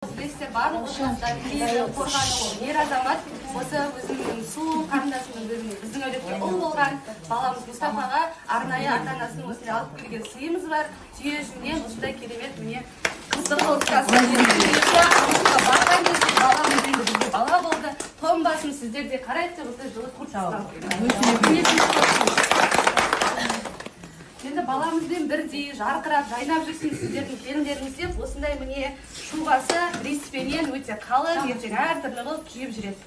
барлық ұшқастар келді, қорғаны ол ер азамат, осы өзімнің сұлу қарындасымның біздің әулетке ұл болған баламыз Мұстафаға арнайы ата-анасының осындай алып келген сыйымыз бар. Түйе жүннен осындай керемет міне қыздық қолтықасы. Барған кезде баламыз енді бізге бала болды. Томбасын сіздер де қарайды деп осындай жылы құртыстан. Енді баламызбен бірдей жарқырап, жайнап жүрсін сіздердің келіндеріңіз деп, осындай міне шубасы риспенен өте қалың, ертең әртүрлі қылып киіп жүреді.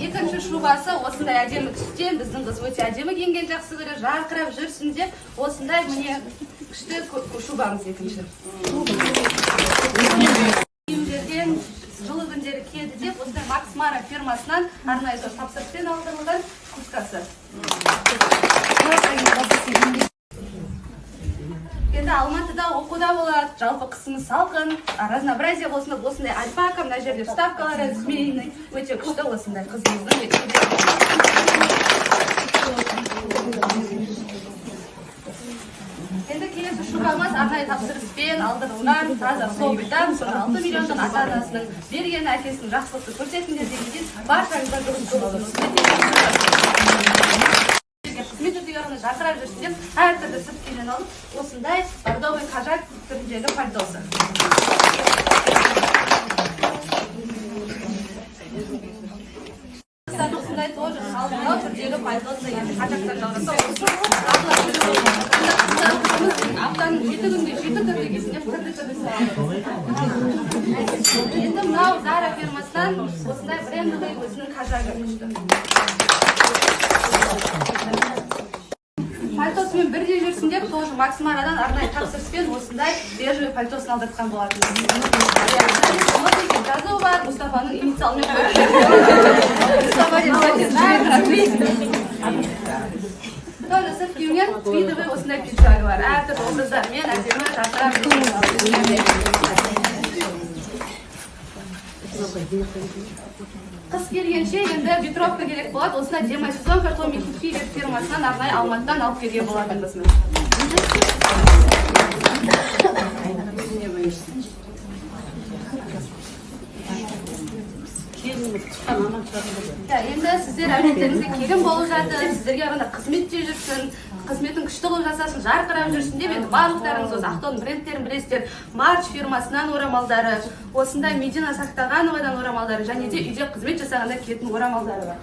Екінші шубасы осындай әдемі түстен, біздің қыз өте әдемі киінген жақсы көреді, жарқырап жүрсін деп, осындай міне күшті шубамыз екінші. Киімдерден жылы күндері киеді деп, осындай Макс Мара фирмасынан арнайы тапсырыспен алдырылған курткасы. Енді Алматыда оқуда болады, жалпы қысымыз салқын, разнообразие болсын, осындай альпака, мына жерде вставкалары змейный, өте күшті осындай қызымыздың Енді келесі шубамыз арнайы тапсырыспен алдырылған, таза событан, 6 миллиондық ата-анасының берген әкесінің жақсылықты көрсетіңдер дегенден баршаңызға дұрыс қызмет жүргені жарқырап жүрсін деп, әртүрлі сырткенен алып, осындай бордовый қажақ түріндегі пальтосы. Осындай тоже қалдырау түрдегі пальтосы енді қажақтан жалғаса аптаның 7 күнде 7 түрлі кесінде түрлі енді мынау Zara фирмасынан осындай брендовый өзінің қажағы күшті. Пальтосымен бірдей жүрсін деп, тоже Макс Марадан арнайы тапсырыспен осындай бежевый пальтосын алдыртқан болатын. Жазу бар, Мұстафаның инициалымен Тоже сырт киімнен твидовый осындай пиджагы бар. Әртүрлі образдармен әдемі жасырап Қыс келгенше енді ветровка керек болады. Осындай демосезонка Томми Хилфигер фирмасынан арнайы Алматыдан алып келген болатын бізміз. Енді сіздер әулеттеріңізге келін болып жатыр, сіздерге арқанда қызметте жүрсін, қызметін күшті қылып жасасын, жарқырап жүрсін деп, енді барлықтарыңыз осы Ақтон брендтерін білесіздер, Марч фирмасынан орамалдары, осындай Медина Сақтағановадан орамалдары, және де үйде қызмет жасағанда киетін орамалдары бар.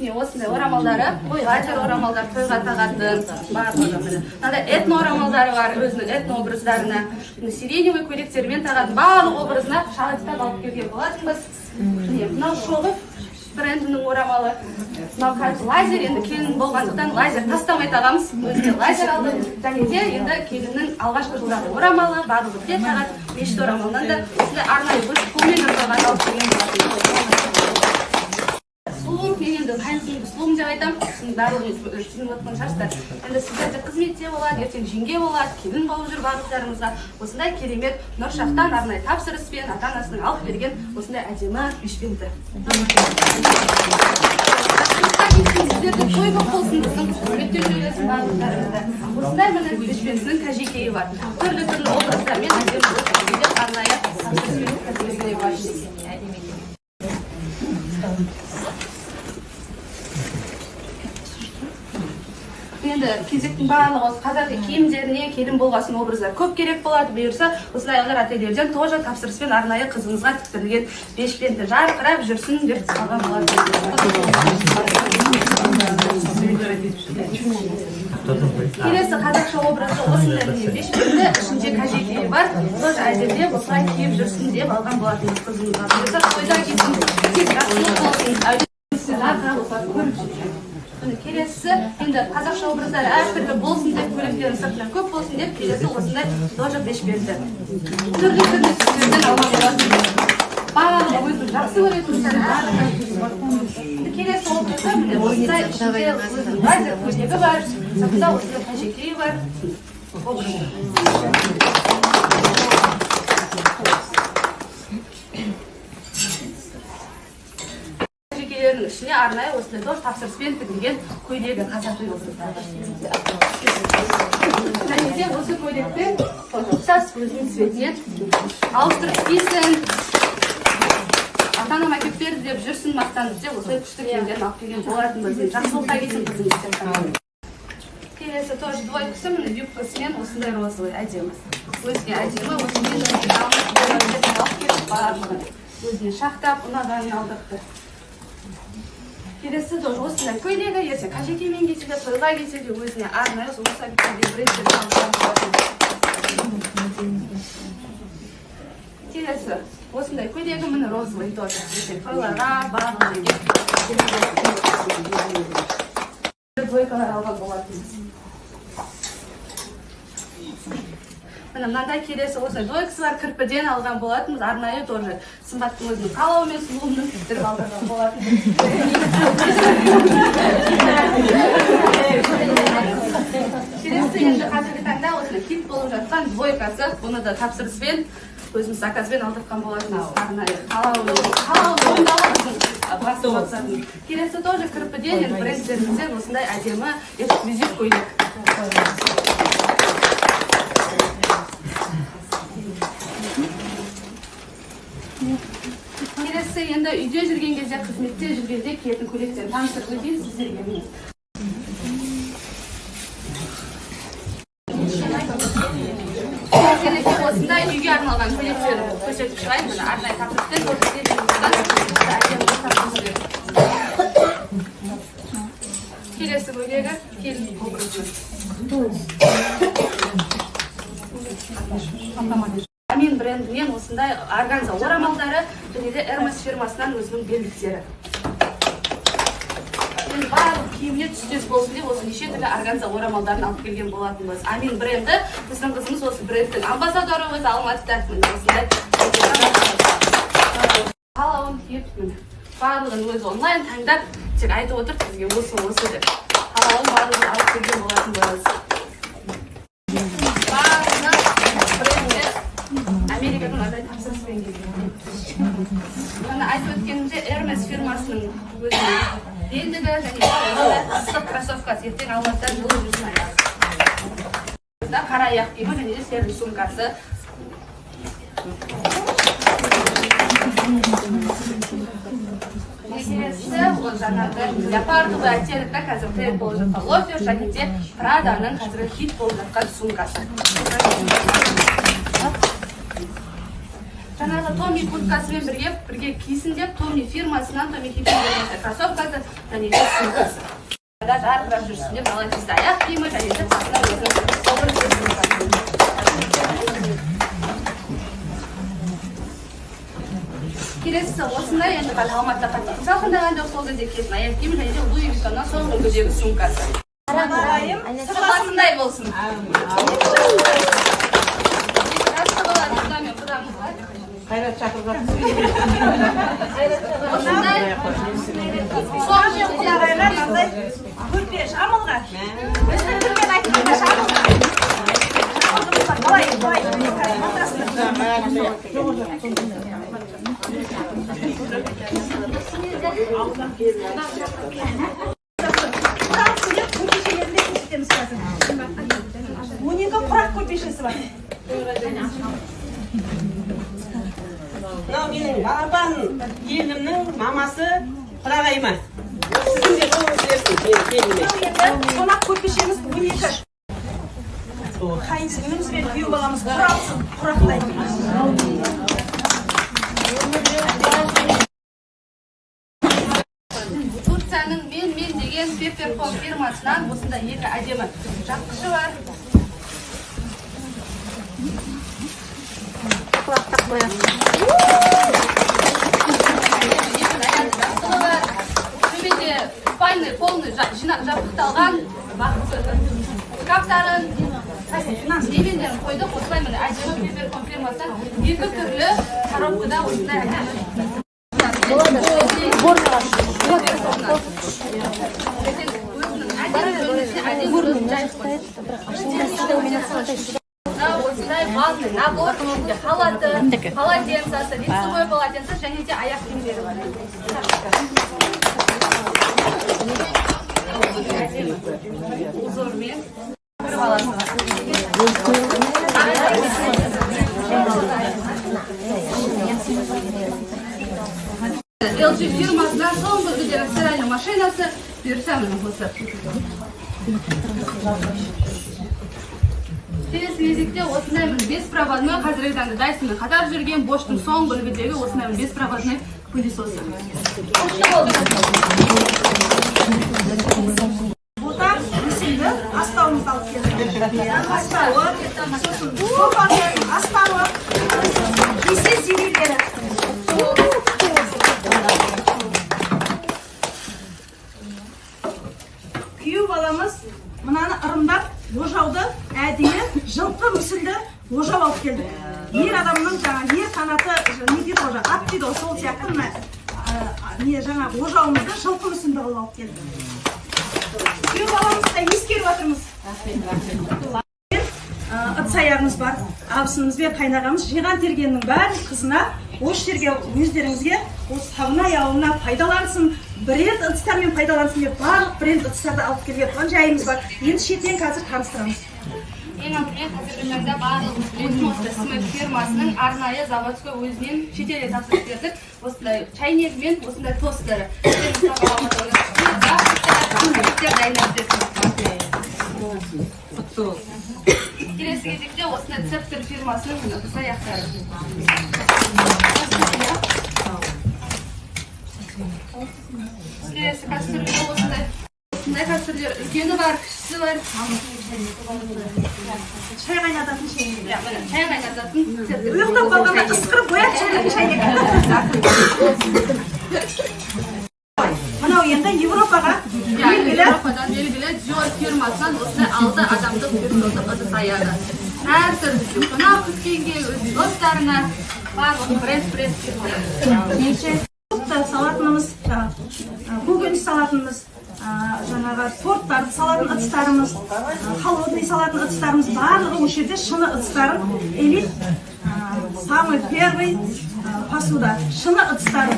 Осындай орамалдары, лазер орамалдар тойға тағатын, барлығы. Мынандай этно орамалдары бар, өзінің этно образдарына, сиреневый көйлектермен тағатын барлық образына шағыттап алып келген болатынбыз. Мынау шоғы брендінің орамалы. Мынау лазер, енді келін болғандықтан лазер тастамай тағамыз, өзіне лазер алды. Және де енді келіннің алғашқы жылдағы орамалы, барлығы де тағат, мешіт орамалынан да осындай арнайы өз қолмен жасалған алып келген болатын. Мен енді қайынсының сұлуым деп айтамын, барлығыңыз түсініп шаштар. Енді сіздерде қызметте болады, ертең жеңге болады, келін болып жүр барлықтарыңызға. Осындай керемет Нұршақтан арнайы тапсырыспен ата-анасының алып берген осындай әдемі бешпенті. Сіздерде той көп болсын, біздің қызметте жүресің барлықтарыңызда. Осындай міне бешпентінің кәжекейі бар. Түрлі образдармен әдемі арнайы тапсырыспен бар. Енді кезектің барлығы қазақи киімдеріне келін болғасын образдар көп керек болады. Бұйырса, осындай алдар ательерден тоже тапсырыспен арнайы қызыңызға тіктірілген бешпенті жарқырап жүрсін деп алған болады. Келесі қазақша образды осындай бешпенті ішінде кәжекейі бар. Тоже әзерде осылай киіп жүрсін деп алған болатын қызыңызға. Бұйырса, тойда киім тек жақсылық болсын, жарқырап осылай көріп жүрсін. Келесі, енді қазақша образдар әртүрлі болсын деп, көйлектердің сыртынан көп болсын деп, келесі осындай тоже бешпенті. Түрлі түстерден алған болатын. Барлығы өзін жақсы көретін. Келесі образда осындай ішінде өзінің лазер көйлегі бар, сыртында осындай кәжекейі бар. ішіне арнайы осындай тоже тапсырыспен тігілген көйлегі қазақи образда. Және де осы көйлекті ұқсас өзінің цветінен ауыстырып кисін. Ата-анам әкеп берді деп жүрсін мақтанып деп осылай күшті киімдерін алып келген болатынбыз. Жақсылыққа келсін қызыңыз. Келесі тоже двойкасы, міне юбкасымен осындай розовый әдемі. Өзіне әдемі, осымен өзіне шақтап, ұнағанын алдықты. Келесі тоже осындай көйлегі, ертең қажекеймен кетсе де, тойға кетсе де өзіне арнайы осы әбеттерде брендтерді алып. Келесі осындай көйлегі, міне розовый тоже. Тойларға, барлығы двойкалар алған болатынбыз. Міне мынандай келесі осындай двойкасы бар, кірпіден алған болатынбыз. Арнайы тоже сымбаттың өзінің қалауымен сұлуымның тіктіріп алдырған болатынбыз. Келесі енді қазіргі таңда осындай хит болып жатқан двойкасы. Бұны да тапсырыспен өзіміз заказбен алдырған болатынбыз. Арнайы қалауын. Келесі тоже кірпіден енді брендтерімізден осындай әдемі эксклюзив көйлек. Келесі енді үйде жүрген кезде, қызметте жүргенде киетін көйлектен таныстырып өтейін сіздерге. Келесі осындай үйге арналған көйлектерін көрсетіп шығайын. Міне арнайы тапсырыспен келесі көйлегі келін образы. Амин брендінен осындай органза орамалдары және де Hermes фирмасынан өзінің белдіктері. Енді барлық киіміне түстес болсын деп осы неше түрлі органза орамалдарын алып келген болатынбыз. Амин бренді, біздің қызымыз осы брендтің амбассадоры өзі Алматыда. Осындай қалауын киіп, барлығын өзі онлайн таңдап, тек айтып отыр бізге осы деп. Қалауын барлығын алып келген болатынбыз. Америкадан адай тапсырыспен келген. Мына айтып өткенімде Hermes фирмасының өзінің белдігі және ыстық кроссовкасы ертең Алматыдан жылы жүрсін аяғы. Қара аяқ киімі және де сервис сумкасы. Келесі ол жаңағы леопардовый оттенокта қазір тренд болып жатқан лофер және де Праданың қазіргі хит болып жатқан сумкасы. Жаңағы Томи курткасымен бірге кисін деп, Томи фирмасынан Томи хиттердің кроссовкасы және де сумкасы. Жарқырап жүрсін деп, ала кезде аяқ киімі және де басына өзінің образ сумкасы. Келесі осындай енді қазір Алматыда қатты салқындаған жоқ, сол кезде киетін аяқ киімі және де Луи Виттоннан сол үлгідегі сумкасы. Сапасындай болсын. Қайрат шақырып жатыр. Көрпе шамылға. Өзінің түрмен айтқанда шамылға. Қалай. Құрақ көйлек көрпешелерінде көрсетеміз қазір. 12 құрақ көрпешесі бар. Мынау менің балапан келінімнің мамасы Құрағайма. Сіздің де қолыңыз берсін келініме. Қонақ көрпешеміз 12. Қайынсіңліміз бен күйеу баламыз құралсын, құрақтайды. Турцияның мен деген Peppercorn фирмасынан осында екі әдемі жапқышы бар. Құлақтақ қояды. Төбеде спальный, полный жабдықталған шкафтарын, левендерін қойдық. Осылай міне әдемі Peppercorn фирмасынан екі түрлі коробкада осындай әдемі. Осындай ванный набор, халаты, полотенцасы, лицевой полотенце және де аяқ киімдері бар. Huzurmen bir balası var. LG firmasından son bir stиральный машинасы бюрсамның осы. Келесі кезекте осындай беспроводной қазіргі таңда Dyson қатар жүрген Bosch'тың соңғы үлгідегі осындай беспроводной пылесосы. Burada müsünde astağımızı alıp geldik. Astağı, sosun, sofanın astağı, ise zilirleri. Kүйеу баламыз мынаны ырымдап ожауды әдейі жылқы мүсінді ожау алып келді. Ер адамның жаңа ер қанаты не дейді ожа, ат дейді ғой, сол сияқты мына не жаңа ожауымызды жылқы мүсінді қылып алып келді. Kүйеу баламызды ескеріп отырмыз. Ыдыс аяғымыз бар, абысымызбен қайнағамыз жиған тергеннің бәрін қызына осы жерге өздеріңізге осы Сағынай ауылына пайдалансын, бренд ыдыстармен пайдалансын деп барлық бренд ыдыстарды алып келген тұрған жайымыз бар. Енді шетінен қазір таныстырамыз. Ең алдымен қазіргі таңда барлығымыз білетін осы Смет фирмасының арнайы заводской өзінен шетелге тапсырып бердік. Осындай чайнек мен осындай тостері. Келесі кезекте осындай Цептер фирмасының ыдыс аяқтары. Келесі кәсіпорында осындай кәсіпорындар үлкені бар, кішісі бар. Çay kaynatатын şeyini. Çay kaynatатын Цептер. Uyuqta balғанда ысқырып бояп çayнатын çayнек. Мынау енді Европаға белгілі. Европадан белгілі Dior фирмасынан осындай 6 адамдық пилоттық ыдыс аяғы. Әр түрлі қонақ күткенге, өз достарына барлық бренд фирма. Салатынымыз, көкөніс салатынымыз, жаңағы торттарды салатын ыдыстарымыз, холодный салатын ыдыстарымыз барлығы осы жерде шыны ыдыстары, элит, самый первый посуда, шыны ыдыстары.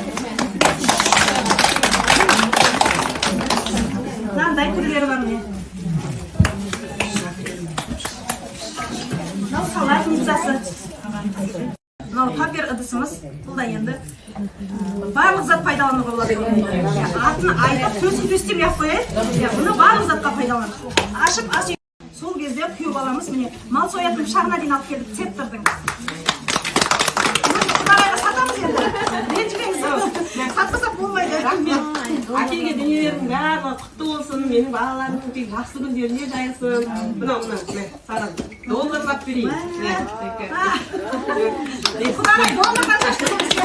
Мынандай түрлері бар міне. Мынау салатницасы. Мынау папер ыдысымыз, бұл да енді барлық зат пайдалануға болады. Атын айтып, сөзін төстемей ақ қояйық. Бұны барлық затқа пайдаланады. Ашып, ас үй. Сол кезде күйеу баламыз міне мал соятын пышағына дейін алып келдік, Цептердің. Құдағайға сатамыз енді. Ренжімеңіз. Сатпасақ болмайды. Әкелген дүниелердің барлығы құтты болсын, менің балаларымның тек жақсы күндеріне жайылсын. Мынау, саған долларлап берейін. Құдағай доллардан шашты бізге.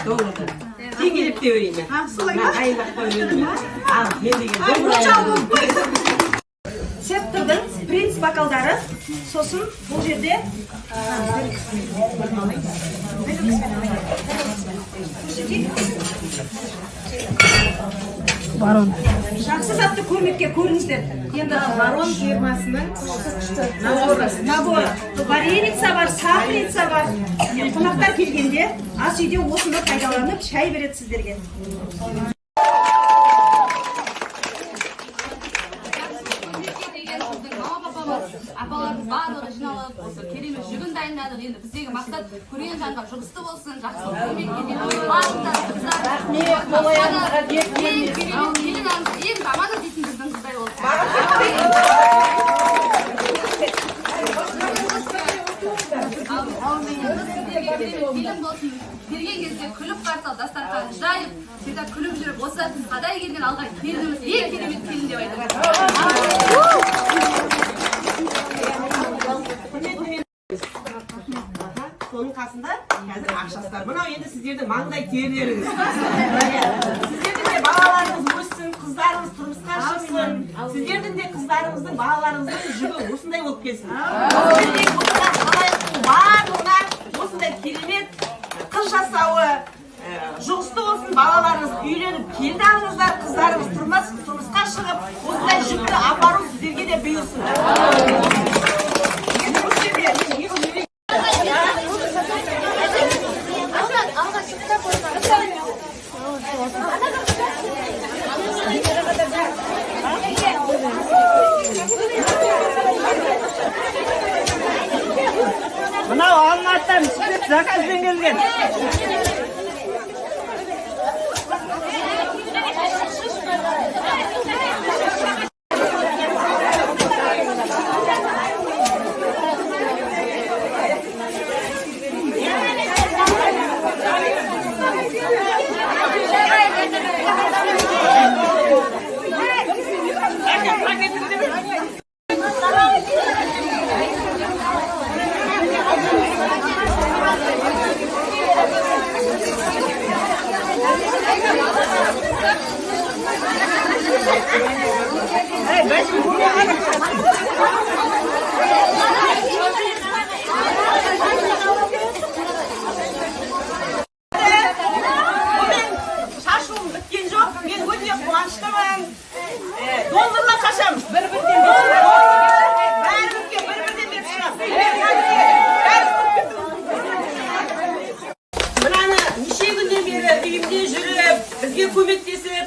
Долларды. Теңгелеп те өрейін мен. Солай ма? Дайындап қойып ал, мен деген Цептердің принц бокалдары, сосын бұл жерде Барон. Жақсы затты көрмекке көріңіздер. Енді Барон фирмасының наборы. Вареница бар, сахарица бар. Қонақтар келгенде ас үйде осында пайдаланып шай береді сіздерге. Апаларымыз барлығы жиналып, осы керемет жүгін дайындадық. Енді біздегі мақсат көрген жанға жұғысты болсын, жақсы көмекке ең жаманы дейтін біздің қыздай болсын. Келін болсын, келген кезде күліп қарсы ал, дастархан жайып, сета күліп жүріп, осы біз қадай келген алған келініміз ең керемет келін деп айтады. Соның қасында қазір ақшастар. Мынау енді сіздердің маңдай терілеріңіз. Сіздердің де балаларыңыз өссін, қыздарыңыз тұрмысқа шықсын. Сіздердің де қыздарыңыздың, балаларыңыздың жүгі осындай болып келсін. Барлығына осындай керемет қыз жасауы, жұғысты болсын, балаларыңыз үйленіп келін алыңыздар, қыздарыңыз тұрмысқа шығып, осындай жүкті апару сіздерге де бұйырсын. Zakozdan kelgan. Şaşım bitken yok. Ben öyle kuvançlıyım. Doldurla kaçam. Bir-birden. Bir-birden dep çıkam. Mınаны неше күнден бері үйімде жүріп, бізге көмектесіп